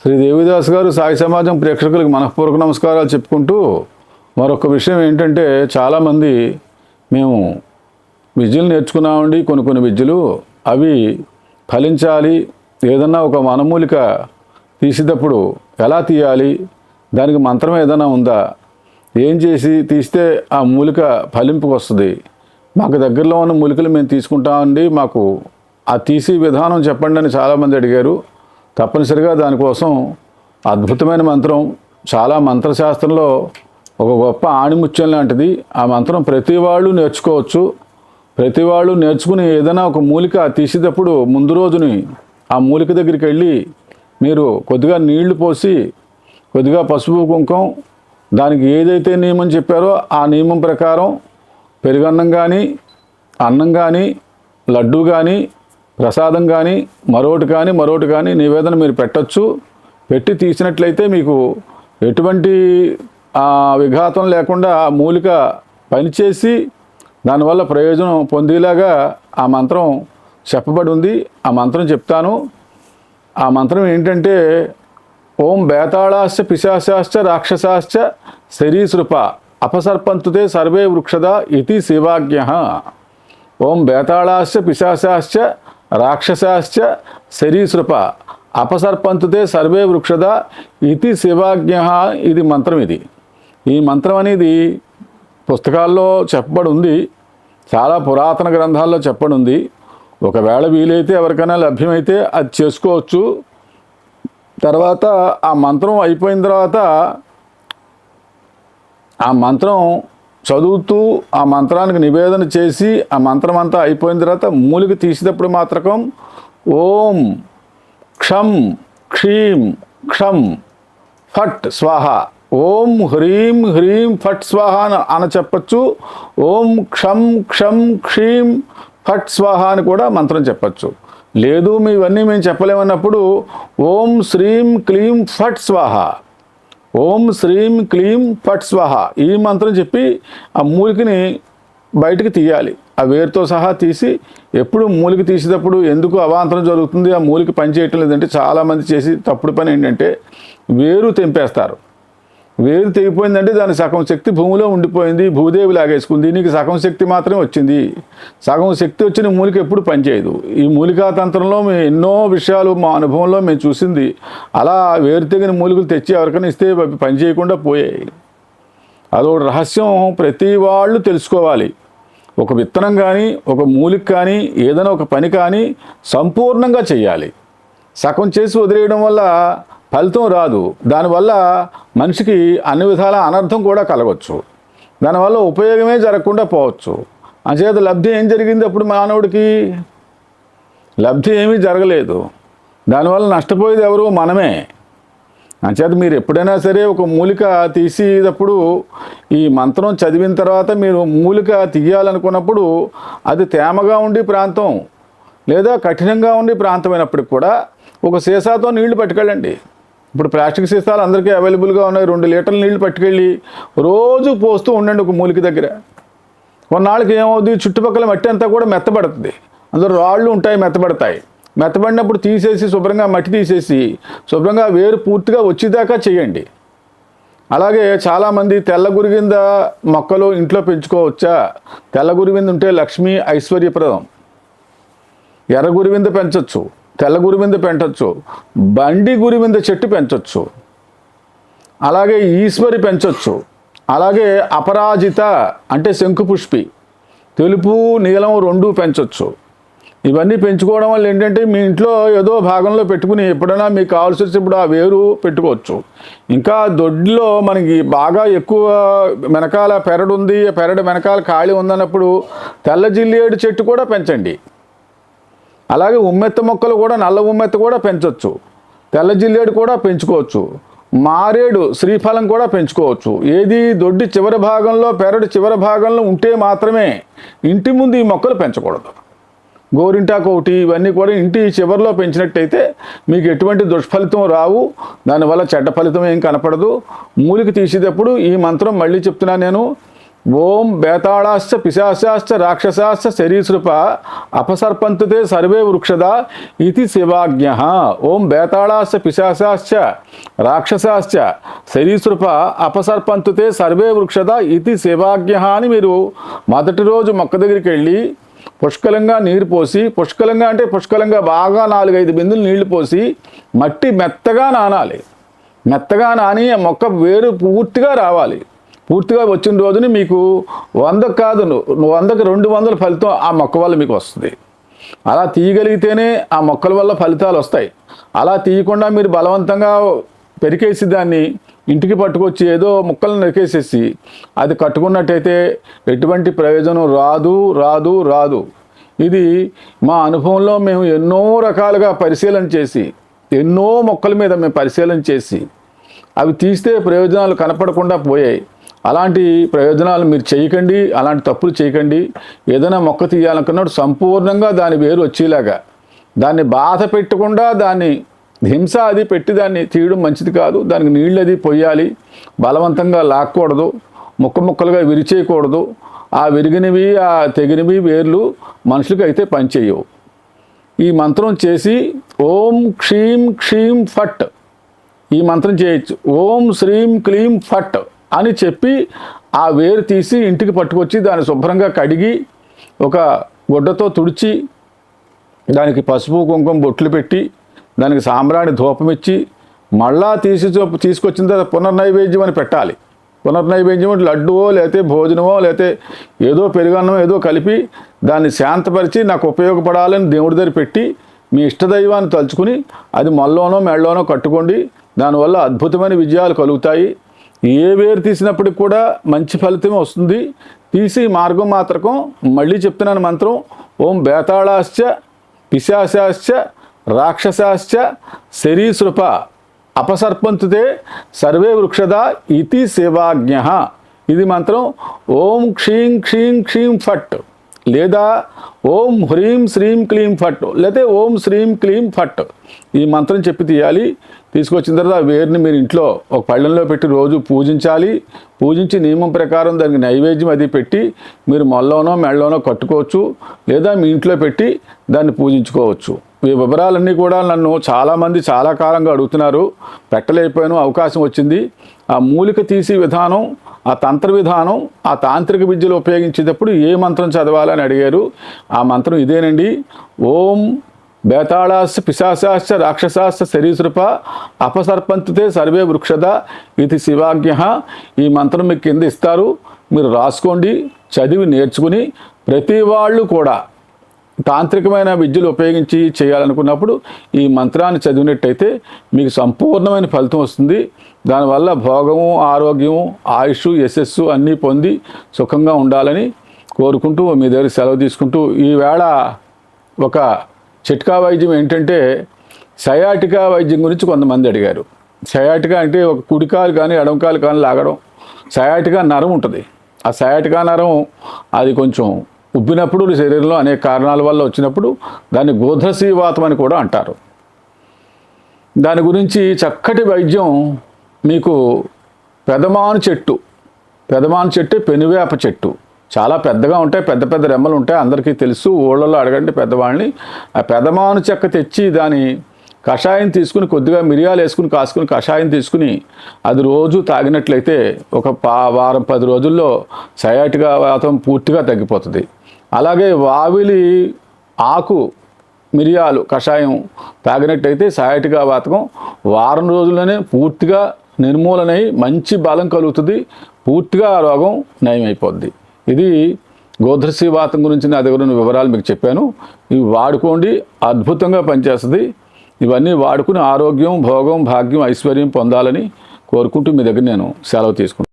శ్రీ దేవిదాస్ గారు సాయి సమాజం ప్రేక్షకులకు మనఃపూర్వక నమస్కారాలు చెప్పుకుంటూ మరొక విషయం ఏంటంటే, చాలామంది మేము విద్యలు నేర్చుకున్నామండి, కొన్ని విద్యలు అవి ఫలించాలి, ఏదన్నా ఒక వనమూలిక తీసేటప్పుడు ఎలా తీయాలి, దానికి మంత్రం ఏదైనా ఉందా, ఏం చేసి తీస్తే ఆ మూలిక ఫలింపుకు వస్తుంది, మాకు దగ్గరలో ఉన్న మూలికలు మేము తీసుకుంటామండి, మాకు ఆ తీసే విధానం చెప్పండి అని చాలామంది అడిగారు. తప్పనిసరిగా దానికోసం అద్భుతమైన మంత్రం, చాలా మంత్రశాస్త్రంలో ఒక గొప్ప ఆణిముత్యం లాంటిది. ఆ మంత్రం ప్రతి వాళ్ళు నేర్చుకోవచ్చు. ప్రతి వాళ్ళు నేర్చుకుని ఏదైనా ఒక మూలిక తీసేటప్పుడు ముందు రోజుని ఆ మూలిక దగ్గరికి వెళ్ళి మీరు కొద్దిగా నీళ్లు పోసి, కొద్దిగా పసుపు కుంకుమ, దానికి ఏదైతే నియమం చెప్పారో ఆ నియమం ప్రకారం పెరుగన్నం కానీ, అన్నం కానీ, లడ్డు కానీ, ప్రసాదం కానీ, మరొకటి కానీ నివేదన మీరు పెట్టచ్చు. పెట్టి తీసినట్లయితే మీకు ఎటువంటి విఘాతం లేకుండా ఆ మూలిక పనిచేసి దానివల్ల ప్రయోజనం పొందేలాగా ఆ మంత్రం చెప్పబడి ఉంది. ఆ మంత్రం చెప్తాను. ఆ మంత్రం ఏంటంటే, ఓం బేతాళాశ్చ పిశాచాశ్చ రాక్షసాశ్చ శరీసృప అపసర్పంతుతే సర్వే వృక్షద ఇతి శివాజ్ఞ. ఓం బేతాళాశ్చ పిశాచాశ్చ రాక్షసాశ్చ శరీసృప అపసర్పంతుతే సర్వే వృక్షద ఇతి శివాజ్ఞ. ఇది మంత్రం. ఈ మంత్రం అనేది పుస్తకాల్లో చెప్పబడి ఉంది, చాలా పురాతన గ్రంథాల్లో చెప్పబడి ఉంది. ఒకవేళ వీలైతే ఎవరికైనా లభ్యమైతే అది చేసుకోవచ్చు. తర్వాత ఆ మంత్రం అయిపోయిన తర్వాత ఆ మంత్రం చదువుతూ ఆ మంత్రానికి నివేదన చేసి ఆ మంత్రం అంతా అయిపోయిన తర్వాత మూలిక తీసేటప్పుడు మాత్రం ఓం క్షం క్షీం క్షం ఫట్ స్వాహ, ఓం హ్రీం హ్రీం ఫట్ స్వాహ అని చెప్పచ్చు. ఓం క్షం క్షం క్షీం ఫట్ స్వాహ అని కూడా మంత్రం చెప్పచ్చు. లేదు ఇవన్నీ మేము చెప్పలేమన్నప్పుడు ఓం శ్రీం క్లీం ఫట్ స్వాహ, ఓం శ్రీం క్లీం ఫట్ స్వాహ ఈ మంత్రం చెప్పి ఆ మూలికని బయటికి తీయాలి. ఆ వేరుతో సహా తీసి, ఎప్పుడు మూలిక తీసేటప్పుడు ఎందుకు అవాంతరం జరుగుతుంది, ఆ మూలిక పని చేయటం లేదంటే చాలామంది చేసి తప్పుడు పని ఏంటంటే వేరు తెంపేస్తారు. వేరు తెగిపోయిందంటే దాని సగం శక్తి భూమిలో ఉండిపోయింది, భూదేవి లాగేసుకుంది, నీకు సగం శక్తి మాత్రమే వచ్చింది. సగం శక్తి వచ్చిన మూలిక ఎప్పుడు పనిచేయదు. ఈ మూలికా తంత్రంలో మేము ఎన్నో విషయాలు మా అనుభవంలో మేము చూసింది. అలా వేరు తెగిన మూలికలు తెచ్చి ఎవరికైనా ఇస్తే పని చేయకుండా పోయాయి. అదొక రహస్యం ప్రతి వాళ్ళు తెలుసుకోవాలి. ఒక విత్తనం కానీ, ఒక మూలిక కానీ, ఏదైనా ఒక పని కానీ సంపూర్ణంగా చేయాలి. సగం చేసి వదిలేయడం వల్ల ఫలితం రాదు. దానివల్ల మనిషికి అన్ని విధాల అనర్థం కూడా కలగవచ్చు. దానివల్ల ఉపయోగమే జరగకుండా పోవచ్చు. అంచేత లబ్ధి ఏం జరిగింది అప్పుడు మానవుడికి? లబ్ధి ఏమీ జరగలేదు. దానివల్ల నష్టపోయేది ఎవరు? మనమే. అంచేత మీరు ఎప్పుడైనా సరే ఒక మూలిక తీసేటప్పుడు ఈ మంత్రం చదివిన తర్వాత మీరు మూలిక తీయాలనుకున్నప్పుడు అది తేమగా ఉండి ప్రాంతం లేదా కఠినంగా ఉండి ప్రాంతమైనప్పటికి కూడా ఒక సీసాతో నీళ్లు పట్టుకెళ్ళండి. ఇప్పుడు ప్లాస్టిక్ సీసాలు అందరికీ అవైలబుల్గా ఉన్నాయి. 2 లీటర్ల నీళ్లు పట్టుకెళ్ళి రోజు పోస్తూ ఉండండి ఒక మూలిక దగ్గర. కొన్నాళ్ళకి ఏమవుతుంది, చుట్టుపక్కల మట్టి అంతా కూడా మెత్తబడుతుంది. అందులో రాళ్ళు ఉంటాయి, మెత్తబడతాయి. మెత్తబడినప్పుడు తీసేసి శుభ్రంగా మట్టి తీసేసి శుభ్రంగా వేరు పూర్తిగా వచ్చేదాకా చేయండి. అలాగే చాలామంది తెల్ల గురివింద మొక్కలు ఇంట్లో పెంచుకోవచ్చా? తెల్ల గురివింద ఉంటే లక్ష్మీ ఐశ్వర్యప్రదం. ఎర్ర గురివింద పెంచవచ్చు, తెల్ల గురివింద పెంచవచ్చు, బండి గురివింద చెట్టు పెంచవచ్చు, అలాగే ఈశ్వరి పెంచవచ్చు, అలాగే అపరాజిత అంటే శంకుపుష్పి, తెలుపు నీలం 2 పెంచవచ్చు. ఇవన్నీ పెంచుకోవడం వల్ల ఏంటంటే మీ ఇంట్లో ఏదో భాగంలో పెట్టుకుని ఎప్పుడైనా మీకు కావాల్సి వచ్చినప్పుడు ఆ వేరు పెట్టుకోవచ్చు. ఇంకా దొడ్లో మనకి బాగా ఎక్కువ వెనకాల పెరడు ఉంది, పెరడు వెనకాల ఖాళీ ఉందన్నప్పుడు తెల్ల జిల్లేడు చెట్టు కూడా పెంచండి. అలాగే ఉమ్మెత్త మొక్కలు కూడా, నల్ల ఉమ్మెత్త కూడా పెంచవచ్చు, తెల్ల జిల్లేడు కూడా పెంచుకోవచ్చు, మారేడు శ్రీఫలం కూడా పెంచుకోవచ్చు. ఏది దొడ్డి చివరి భాగంలో, పెరడు చివరి భాగంలో ఉంటే మాత్రమే. ఇంటి ముందు ఈ మొక్కలు పెంచకూడదు. గోరింటాకు ఒకటి, ఇవన్నీ కూడా ఇంటి చివరిలో పెంచినట్టయితే మీకు ఎటువంటి దుష్ఫలితం రావు. దానివల్ల చెడ్డ ఫలితం ఏం కనపడదు. మూలిక తీసేటప్పుడు ఈ మంత్రం మళ్ళీ చెప్తున్నా నేను, ఓం బేతాళాశ్చ పిశాచాశ్చ రాక్షసాశ్చ సరీసృప అపసర్పంతుతే సర్వే వృక్షదా ఇది శివాజ్ఞ. ఓం బేతాళాశ్చ పిశాచాశ్చ రాక్షసాశ్చ సరీసృప అపసర్పంతుతే సర్వే వృక్షదా ఇది శివాజ్ఞ అని మీరు మొదటి రోజు మొక్క దగ్గరికి వెళ్ళి పుష్కలంగా నీరు పోసి, పుష్కలంగా అంటే పుష్కలంగా బాగా 4-5 బిందులు నీళ్లు పోసి మట్టి మెత్తగా నానాలి. మెత్తగా నాని ఆ మొక్క వేరు పూర్తిగా రావాలి. పూర్తిగా వచ్చిన రోజుని మీకు 100 కాదు, 100కి 200 ఫలితం ఆ మొక్క వల్ల మీకు వస్తుంది. అలా తీయగలిగితేనే ఆ మొక్కల వల్ల ఫలితాలు వస్తాయి. అలా తీయకుండా మీరు బలవంతంగా పెరికేసి దాన్ని ఇంటికి పట్టుకొచ్చి ఏదో ముక్కలను నరికేసేసి అది కట్టుకున్నట్టయితే ఎటువంటి ప్రయోజనం రాదు రాదు రాదు. ఇది మా అనుభవంలో మేము ఎన్నో రకాలుగా పరిశీలన చేసి, ఎన్నో మొక్కల మీద మేము పరిశీలన చేసి అవి తీస్తే ప్రయోజనాలు కనపడకుండా పోయాయి. అలాంటి ప్రయోజనాలు మీరు చేయకండి, అలాంటి తప్పులు చేయకండి. ఏదైనా మొక్క తీయాలనుకున్నప్పుడు సంపూర్ణంగా దాని వేరు వచ్చేలాగా, దాన్ని బాధ పెట్టకుండా, దాన్ని హింస అది పెట్టి దాన్ని తీయడం మంచిది కాదు. దానికి నీళ్ళు అది పొయ్యాలి, బలవంతంగా లాక్కూడదు, ముక్కలుగా విరిచేయకూడదు. ఆ విరిగినవి ఆ తెగినవి వేర్లు మనుషులకి అయితే పనిచేయవు. ఈ మంత్రం చేసి ఓం క్షీం క్షీం ఫట్ ఈ మంత్రం చేయొచ్చు. ఓం శ్రీం క్లీం ఫట్ అని చెప్పి ఆ వేరు తీసి ఇంటికి పట్టుకొచ్చి దాన్ని శుభ్రంగా కడిగి ఒక గుడ్డతో తుడిచి దానికి పసుపు కుంకుమ బొట్లు పెట్టి దానికి సాంబ్రాణి ధూపం ఇచ్చి మళ్ళా తీసుకొచ్చిన తర్వాత పునర్నైవేద్యం అని పెట్టాలి. పునర్నైవేద్యం అంటే లడ్డువో లేకపోతే భోజనమో లేకపోతే ఏదో పెరుగన్నమో ఏదో కలిపి దాన్ని శాంతపరిచి నాకు ఉపయోగపడాలని దేవుడి దగ్గర పెట్టి మీ ఇష్టదైవాన్ని తలుచుకుని అది మొల్లోనో మెళ్ళలోనో కట్టుకోండి. దానివల్ల అద్భుతమైన విజయాలు కలుగుతాయి. ఏ వేరు తీసినప్పటికి కూడా మంచి ఫలితం వస్తుంది. తీసి మార్గం మాత్రకం మళ్ళీ చెప్తున్నాను మంత్రం. ఓం బేతాళాశ్చ పిశాచాశ్చ రాక్షసాశ్చ సరీసృప అపసర్పంతుతే సర్వే వృక్షదా ఇతి శివాజ్ఞ. ఇది మంత్రం ఓం క్షీం క్షీం క్షీం ఫట్ లేదా ఓం హ్రీం శ్రీం క్లీం ఫట్ లేదా ఓం శ్రీం క్లీం ఫట్ ఈ మంత్రం చెప్పి తీయాలి. తీసుకొచ్చిన తర్వాత ఆ వేరుని మీరు ఇంట్లో ఒక పళ్ళెంలో పెట్టి రోజు పూజించాలి. పూజించి నియమం ప్రకారం దానికి నైవేద్యం అది పెట్టి మీరు మొల్లోనో మెళ్ళలోనో కట్టుకోవచ్చు, లేదా మీ ఇంట్లో పెట్టి దాన్ని పూజించుకోవచ్చు. ఈ వివరాలన్నీ కూడా నన్ను చాలామంది చాలా కాలంగా అడుగుతున్నారు. పెట్టలేకపోయాను, అవకాశం వచ్చింది. ఆ మూలిక తీసి విధానం, ఆ తంత్ర విధానం, ఆ తాంత్రిక విద్యలు ఉపయోగించేటప్పుడు ఏ మంత్రం చదవాలని అడిగారు. ఆ మంత్రం ఇదేనండి. ఓం బేతాళాశ్చ పిశాచాశ్చ రాక్షసాశ్చ సరీసృప అపసర్పంతుతే సర్వే వృక్షద ఇది శివాజ్ఞ. ఈ మంత్రం మీకు కింద ఇస్తారు, మీరు రాసుకోండి, చదివి నేర్చుకుని ప్రతి వాళ్ళు కూడా తాంత్రికమైన విద్యలు ఉపయోగించి చేయాలనుకున్నప్పుడు ఈ మంత్రాన్ని చదివినట్టయితే మీకు సంపూర్ణమైన ఫలితం వస్తుంది. దానివల్ల భోగము, ఆరోగ్యము, ఆయుష్, యశస్సు అన్నీ పొంది సుఖంగా ఉండాలని కోరుకుంటూ మీ దగ్గర సెలవు తీసుకుంటూ, ఈవేళ ఒక చిట్కా వైద్యం ఏంటంటే సయాటికా వైద్యం గురించి కొంతమంది అడిగారు. సయాటికా అంటే ఒక కుడికాలు కానీ ఎడమకాలు కానీ లాగడం. సయాటికా నరం ఉంటుంది. ఆ సయాటికా నరం అది కొంచెం ఉబ్బినప్పుడు శరీరంలో అనేక కారణాల వల్ల వచ్చినప్పుడు దాన్ని గోధ్రసీవాతం అని కూడా అంటారు. దాని గురించి చక్కటి వైద్యం మీకు పెదమాను చెట్టు పెనువేప చెట్టు చాలా పెద్దగా ఉంటాయి, పెద్ద పెద్ద రెమ్మలు ఉంటాయి, అందరికీ తెలుసు. ఊళ్ళలో అడగండి పెద్దవాళ్ళని. ఆ పెదమాను చెక్క తెచ్చి దాని కషాయం తీసుకుని కొద్దిగా మిరియాలు వేసుకుని కాసుకుని కషాయం తీసుకుని అది రోజు తాగినట్లయితే ఒక వారం 10 రోజుల్లో సయాటికా వాతం పూర్తిగా తగ్గిపోతుంది. అలాగే వావిలి ఆకు మిరియాలు కషాయం తాగినట్టయితే సయాటికా వాతకం వారం రోజుల్లోనే పూర్తిగా నిర్మూలనై మంచి బలం కలుగుతుంది, పూర్తిగా ఆ రోగం నయమైపోద్ది. ఇది గోధ్రసీవాతం గురించి నా దగ్గర ఉన్న వివరాలు మీకు చెప్పాను. ఇవి వాడుకోండి, అద్భుతంగా పనిచేస్తుంది. ఇవన్నీ వాడుకుని ఆరోగ్యం, భోగం, భాగ్యం, ఐశ్వర్యం పొందాలని కోరుకుంటూ మీ దగ్గర నేను సెలవు తీసుకుంటాను.